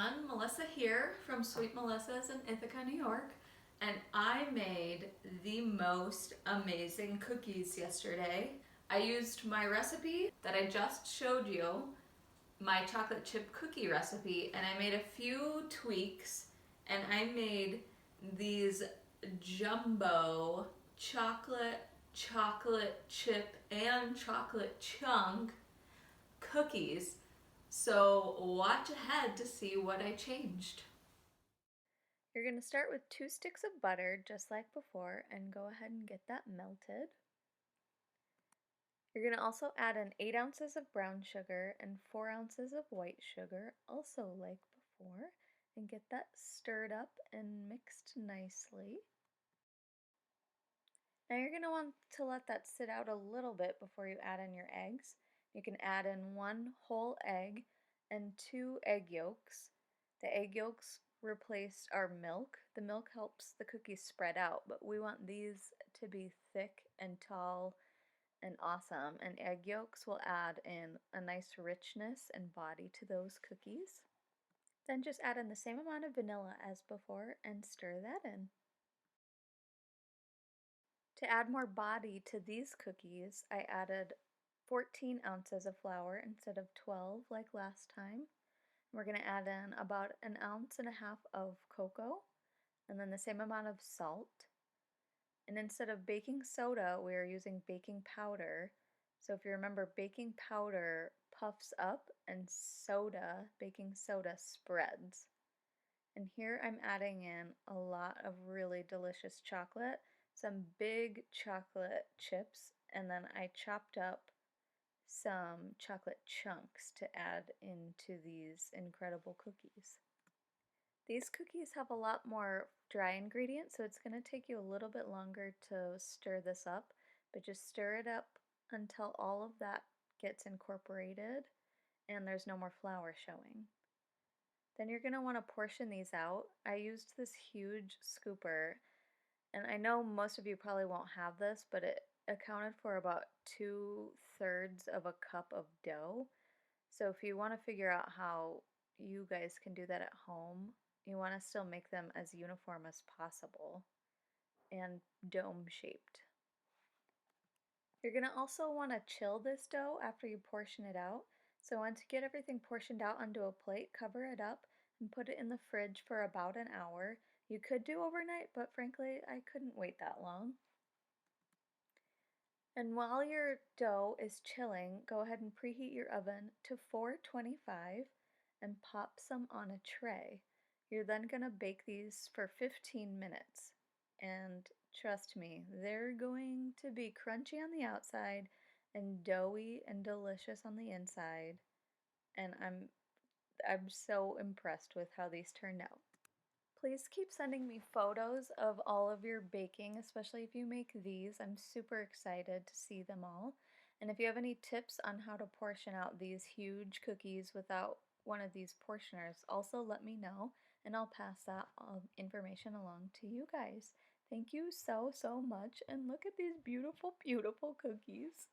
everyone, Melissa here from Sweet Melissa's in Ithaca, New York, and I made the most amazing cookies yesterday. I used my recipe that I just showed you, my chocolate chip cookie recipe, and I made a few tweaks, and I made these jumbo chocolate chip and chocolate chunk cookies. So watch ahead to see what I changed. You're going to start with 2 sticks of butter just like before and go ahead and get that melted. You're going to also add in 8 ounces of brown sugar and 4 ounces of white sugar, also like before, and get that stirred up and mixed nicely. Now you're going to want to let that sit out a little bit before you add in your eggs. You can add in 1 whole egg and 2 egg yolks. The egg yolks replace our milk. The milk helps the cookies spread out, but we want these to be thick and tall and awesome, and egg yolks will add in a nice richness and body to those cookies. Then just add in the same amount of vanilla as before and stir that in. To add more body to these cookies, I added 14 ounces of flour instead of 12 like last time. We're going to add in about 1.5 ounces of cocoa and then the same amount of salt. And instead of baking soda, we are using baking powder. So if you remember, baking powder puffs up and baking soda spreads. And here I'm adding in a lot of really delicious chocolate, some big chocolate chips, and then I chopped up some chocolate chunks to add into these incredible cookies. These cookies have a lot more dry ingredients, so it's going to take you a little bit longer to stir this up, but just stir it up until all of that gets incorporated and there's no more flour showing. Then you're going to want to portion these out. I used this huge scooper, and I know most of you probably won't have this, but it accounted for about 2/3 of a cup of dough. So if you want to figure out how you guys can do that at home, you want to still make them as uniform as possible and dome shaped. You're going to also want to chill this dough after you portion it out. So once you get everything portioned out onto a plate, cover it up and put it in the fridge for about an hour. You could do overnight, but frankly, I couldn't wait that long. And while your dough is chilling, go ahead and preheat your oven to 425 and pop some on a tray. You're then going to bake these for 15 minutes. And trust me, they're going to be crunchy on the outside and doughy and delicious on the inside. And I'm so impressed with how these turned out. Please keep sending me photos of all of your baking, especially if you make these. I'm super excited to see them all. And if you have any tips on how to portion out these huge cookies without one of these portioners, also let me know and I'll pass that information along to you guys. Thank you so much, and look at these beautiful, beautiful cookies.